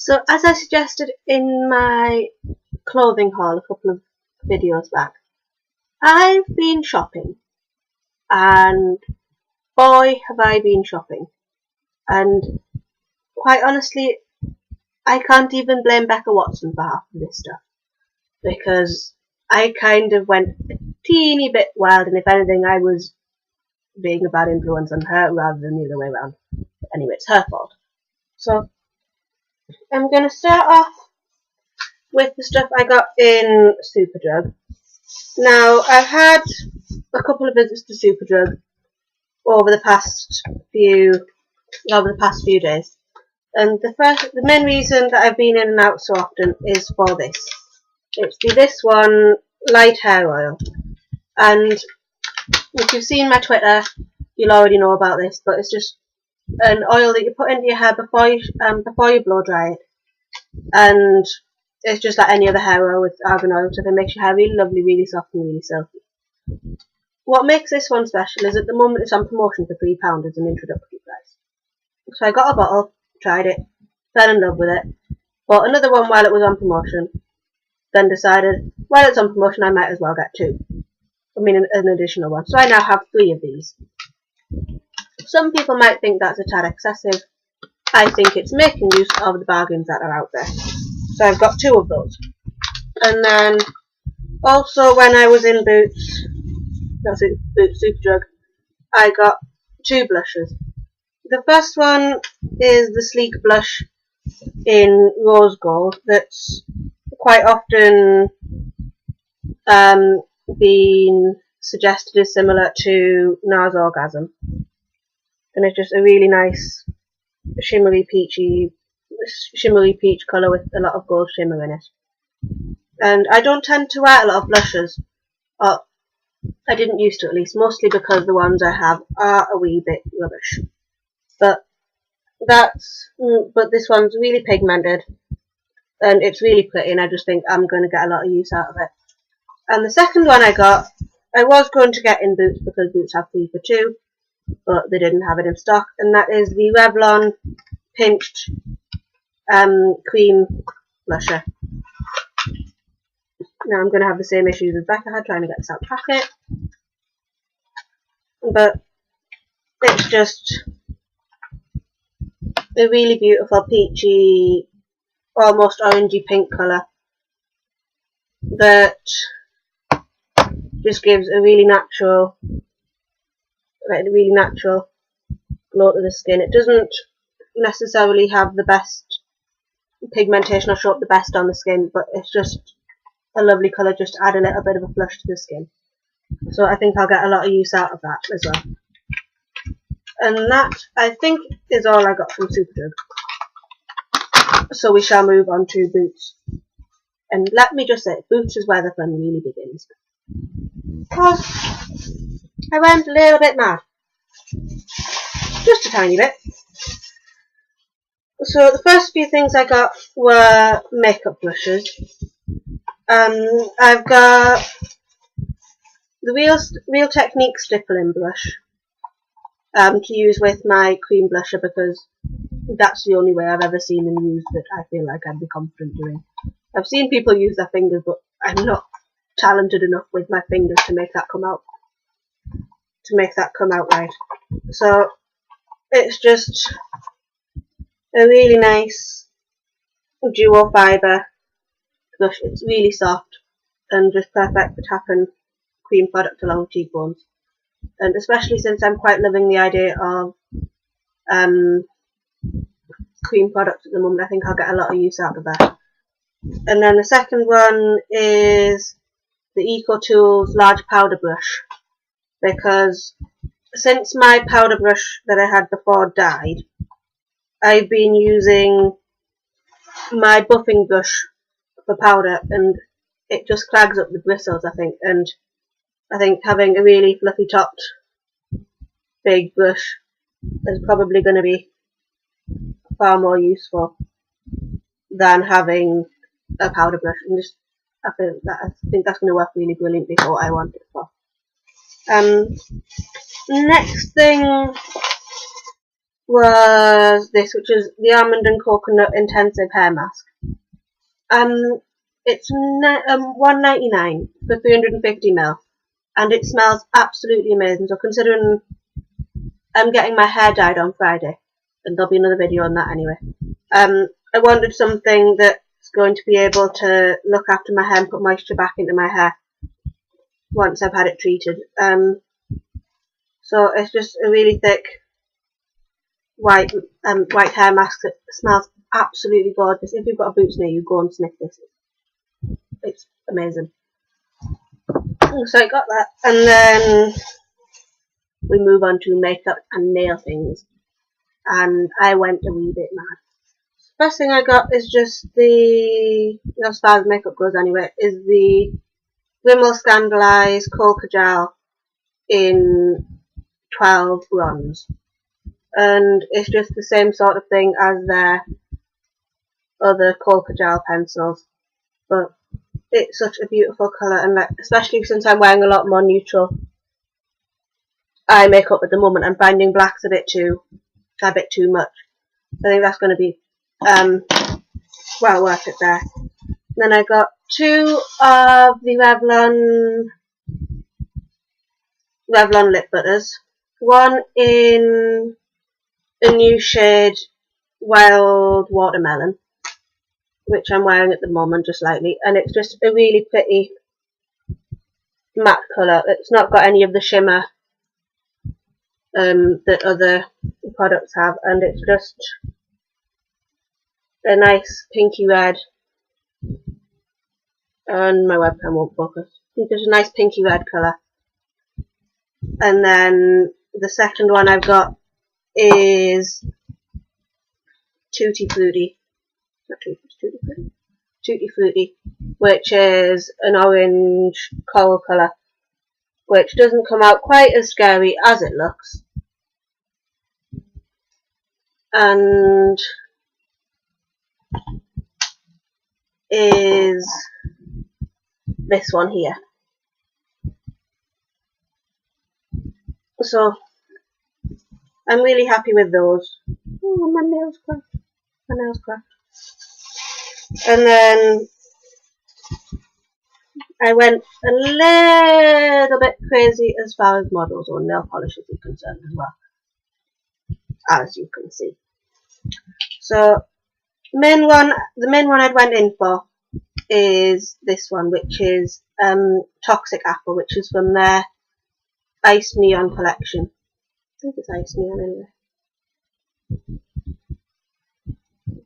So as I suggested in my clothing haul a couple of videos back, I've been shopping, and boy have I been shopping, and quite honestly I can't even blame Becca Watson for half of this stuff, because I kind of went a teeny bit wild, and if anything I was being a bad influence on her rather than the other way around. But anyway, it's her fault. So I'm going to start off with the stuff I got in Superdrug. Now, I've had a couple of visits to Superdrug over the past few days, and the main reason that I've been in and out so often is for this. It's this one, light hair oil, and if you've seen my Twitter, you'll already know about this, but it's just an oil that you put into your hair before you blow dry it, and it's just like any other hair oil with argan oil, so it makes your hair really lovely, really soft and really silky. What makes this one special is at the moment it's on promotion for £3 as an introductory price. So I got a bottle, tried it, fell in love with it, bought another one while it was on promotion, then decided while it's on promotion I might as well get two. I mean an additional one. So I now have 3 of these. Some people might think that's a tad excessive. I think it's making use of the bargains that are out there. So I've got 2 of those. And then also when I was in Boots Superdrug, I got 2 blushes. The first one is the Sleek blush in rose gold that's quite often been suggested is similar to NARS Orgasm, and it's just a really nice shimmery peach colour with a lot of gold shimmer in it. And I don't tend to wear a lot of blushes, or I didn't used to at least, mostly because the ones I have are a wee bit rubbish. But this one's really pigmented and it's really pretty, and I just think I'm going to get a lot of use out of it. And the second one I was going to get in Boots because Boots have 3 for 2, but they didn't have it in stock, and that is the Revlon Pinched Cream Blusher. Now I'm going to have the same issues as Becca had trying to get this out of the packet, but it's just a really beautiful peachy, almost orangey pink colour that just gives a really natural glow to the skin. It doesn't necessarily have the best pigmentation or show up the best on the skin, but it's just a lovely colour just to add a little bit of a flush to the skin. So I think I'll get a lot of use out of that as well. And that, I think, is all I got from Superdrug. So we shall move on to Boots. And let me just say, Boots is where the fun really begins. Because I went a little bit mad. Just a tiny bit. So the first few things I got were makeup brushes. I've got the Real Technique Stippling brush to use with my cream blusher, because that's the only way I've ever seen them used that I feel like I'd be confident doing. I've seen people use their fingers, but I'm not talented enough with my fingers to make that come out right. So it's just a really nice duo fibre blush. It's really soft and just perfect for tapping cream product along cheekbones. And especially since I'm quite loving the idea of cream products at the moment, I think I'll get a lot of use out of that. And then the second one is the EcoTools large powder brush, because since my powder brush that I had before died, I've been using my buffing brush for powder, and it just clogs up the bristles, I think, and I think having a really fluffy topped big brush is probably going to be far more useful than having a powder brush, and just I think that's going to work really brilliantly for what I want it for. Next thing was this, which is the Almond and Coconut Intensive Hair Mask. It's $1.99 for 350ml, and it smells absolutely amazing. So considering I'm getting my hair dyed on Friday, and there'll be another video on that anyway, I wanted something that's going to be able to look after my hair and put moisture back into my hair once I've had it treated. So it's just a really thick white hair mask that smells absolutely gorgeous. If you've got a Boots near you, go and sniff this. It's amazing. So I got that, and then we move on to makeup and nail things, and I went a wee bit mad. First thing I got is just as far as makeup goes anyway, is the Rimmel Scandalise Kohl Kajal in 12 bronze, and it's just the same sort of thing as their other Kohl Kajal pencils, but it's such a beautiful colour, and especially since I'm wearing a lot more neutral eye makeup at the moment, I'm finding black's a bit too much. I think that's going to be well worth it there. And then I got two of the Revlon lip butters. One in a new shade Wild Watermelon, which I'm wearing at the moment just lightly, and it's just a really pretty matte colour. It's not got any of the shimmer that other products have, and it's just a nice pinky red, and my webcam won't focus. It's just a nice pinky red colour. And then the second one I've got is Tutti Frutti, which is an orange coral colour, which doesn't come out quite as scary as it looks, and is this one here. So I'm really happy with those. Oh, my nails cracked. And then I went a little bit crazy as far as models or nail polishes are concerned as well, as you can see. So the main one I went in for is this one, which is Toxic Apple, which is from their Ice Neon collection. I think it's Ice Neon anyway.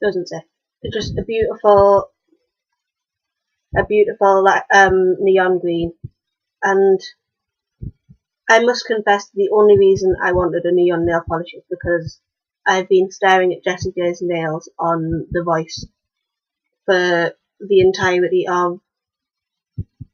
Doesn't say. It's just a beautiful neon green, and I must confess the only reason I wanted a neon nail polish is because I've been staring at Jessie J's nails on The Voice for the entirety of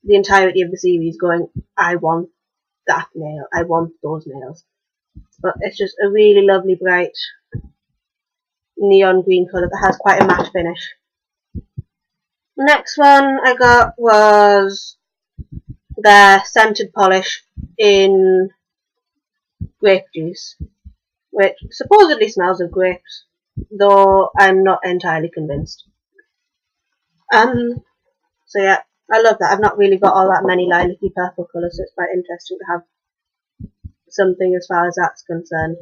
the series, going, I want that nail, I want those nails. But it's just a really lovely bright neon green colour that has quite a matte finish. Next one I got was their scented polish in grape juice, which supposedly smells of grapes, though I'm not entirely convinced. So yeah, I love that. I've not really got all that many lilac-y purple colours, so it's quite interesting to have something as far as that's concerned.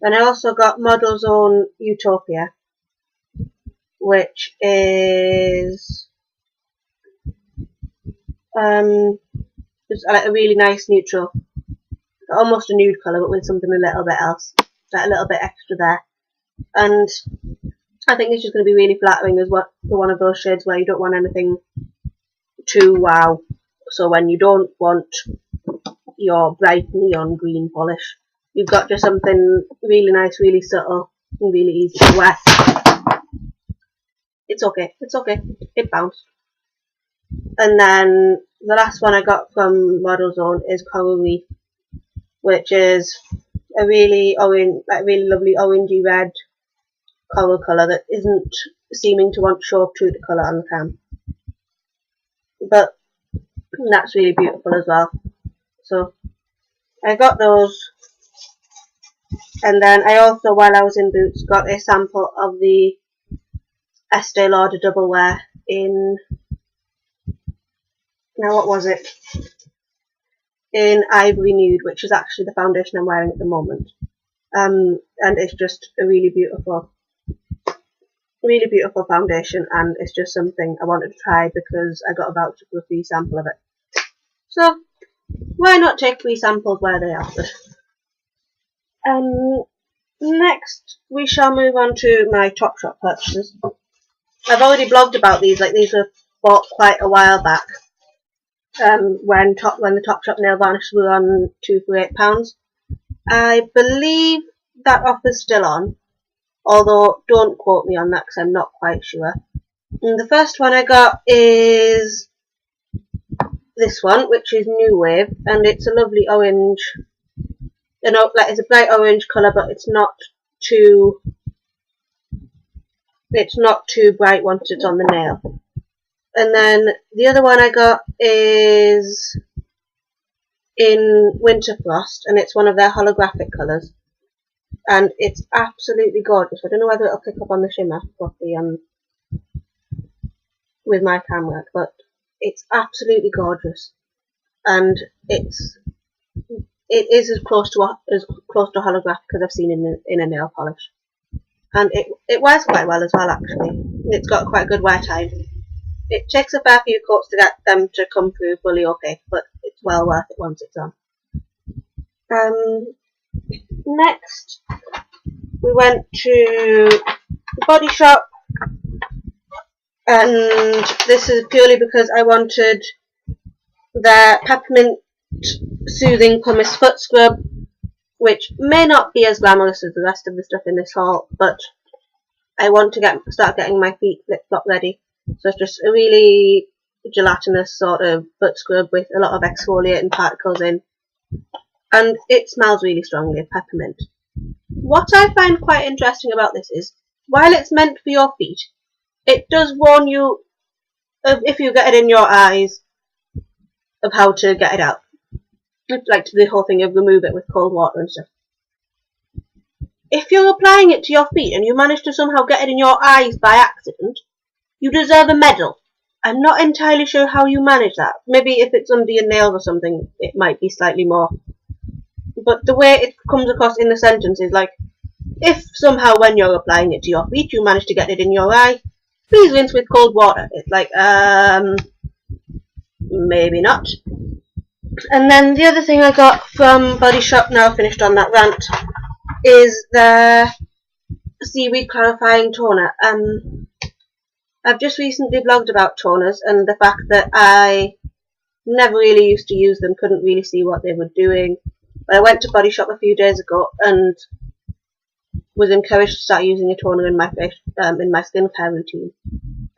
And I also got Model's Own Utopia, which is just like a really nice neutral, almost a nude colour, but with something a little bit else, like a little bit extra there. And I think it's just going to be really flattering as well for one of those shades where you don't want anything too wow. So when you don't want your bright neon green polish, you've got just something really nice, really subtle, and really easy to wear. It's okay, it bounced. And then the last one I got from Model's Own is Coral Reef, which is a really lovely orangey red coral colour that isn't seeming to want to show up through the colour on the cam. But that's really beautiful as well. So I got those And then I also, while I was in Boots, got a sample of the Estee Lauder Double Wear in, now what was it? In Ivory Nude, which is actually the foundation I'm wearing at the moment. And it's just a really beautiful foundation, and it's just something I wanted to try because I got a voucher for a free sample of it. So why not take free samples where they are offered? Next we shall move on to my Topshop purchases. I've already blogged about these, like these were bought quite a while back. When the Topshop nail varnishes were on 2 for £8. I believe that offer's still on, although don't quote me on that because I'm not quite sure. And the first one I got is this one, which is New Wave, and it's a lovely orange. You know, like it's a bright orange colour, but it's not too bright once it's on the nail. And then the other one I got is in Winter Frost, and it's one of their holographic colours, and it's absolutely gorgeous. I don't know whether it'll pick up on the shimmer properly with my camera, but it's absolutely gorgeous, and it is as close to holographic as I've seen in a nail polish, and it wears quite well as well. Actually, it's got quite good wear time. It takes a fair few coats to get them to come through fully opaque, but it's well worth it once it's on. Next, we went to Bodyshop, and this is purely because I wanted their peppermint soothing pumice foot scrub, which may not be as glamorous as the rest of the stuff in this haul, but I want to start getting my feet flip-flop ready. So it's just a really gelatinous sort of foot scrub with a lot of exfoliating particles in, and it smells really strongly of peppermint. What I find quite interesting about this is, while it's meant for your feet, it does warn you of, if you get it in your eyes, of how to get it out. It's like the whole thing of remove it with cold water and stuff. If you're applying it to your feet and you manage to somehow get it in your eyes by accident, you deserve a medal. I'm not entirely sure how you manage that. Maybe if it's under your nails or something, it might be slightly more. But the way it comes across in the sentence is like, if somehow when you're applying it to your feet, you manage to get it in your eye, please rinse with cold water. It's like, maybe not. And then the other thing I got from Bodyshop, now finished on that rant, is the Seaweed Clarifying Toner. I've just recently blogged about toners and the fact that I never really used to use them, couldn't really see what they were doing. But I went to Bodyshop a few days ago and was encouraged to start using a toner in my skincare routine.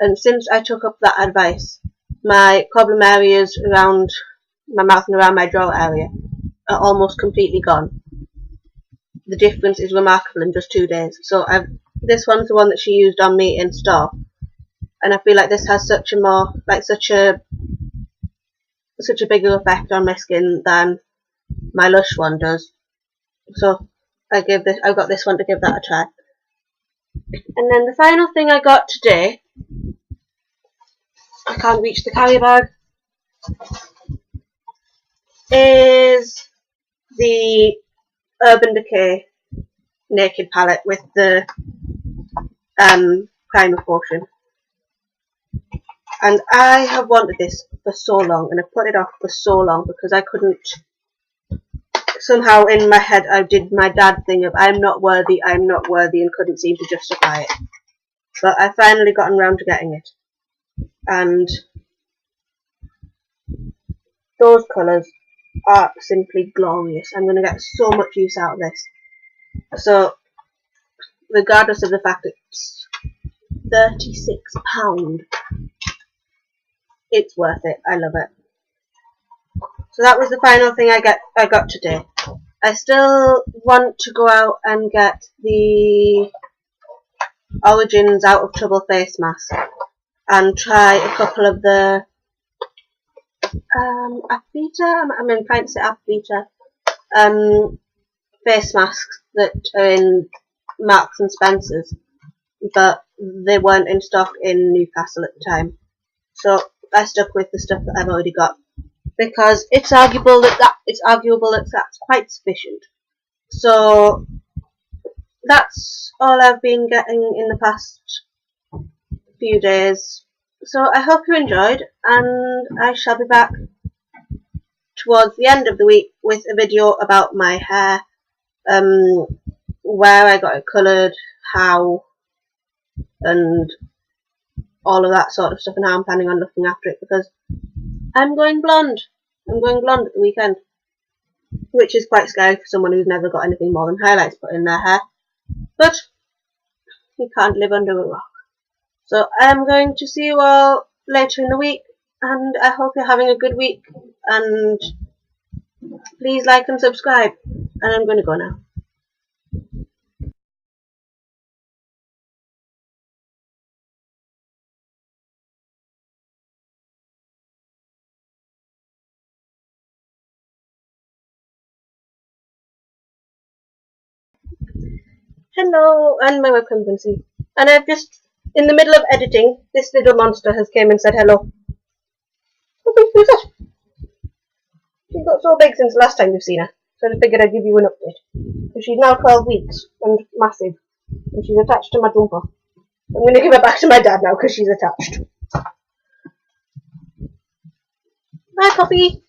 And since I took up that advice, my problem areas around my mouth and around my jaw area are almost completely gone. The difference is remarkable in just 2 days. So this one's the one that she used on me in store. And I feel like this has such a bigger effect on my skin than my Lush one does. So I got this one to give that a try. And then the final thing I got today, I can't reach the carry bag, is the Urban Decay Naked Palette with the primer potion. And I have wanted this for so long, and I put it off for so long because I couldn't. Somehow in my head I did my dad thing of I'm not worthy, and couldn't seem to justify it. But I finally gotten round to getting it, and those colours are simply glorious. I'm going to get so much use out of this. So regardless of the fact it's £36, it's worth it. I love it. So that was the final thing I got today. I still want to go out and get the Origins Out of Trouble face mask and try a couple of the I'm inclined to say Apvita face masks that are in Marks and Spencer's, but they weren't in stock in Newcastle at the time. So I stuck with the stuff that I've already got, because it's arguable that that's quite sufficient. So that's all I've been getting in the past few days. So I hope you enjoyed, and I shall be back towards the end of the week with a video about my hair, where I got it coloured, how, and all of that sort of stuff, and how I'm planning on looking after it, because I'm going blonde. I'm going blonde at the weekend, which is quite scary for someone who's never got anything more than highlights put in their hair. But you can't live under a rock. So I'm going to see you all later in the week, and I hope you're having a good week, and please like and subscribe. And I'm going to go now. Hello, and my webcam can see. And I've just, in the middle of editing, this little monster has came and said hello. Who's that? She got so big since the last time you've seen her, so I figured I'd give you an update. So she's now 12 weeks and massive, and she's attached to my jumper. I'm going to give her back to my dad now because she's attached. Bye, puppy.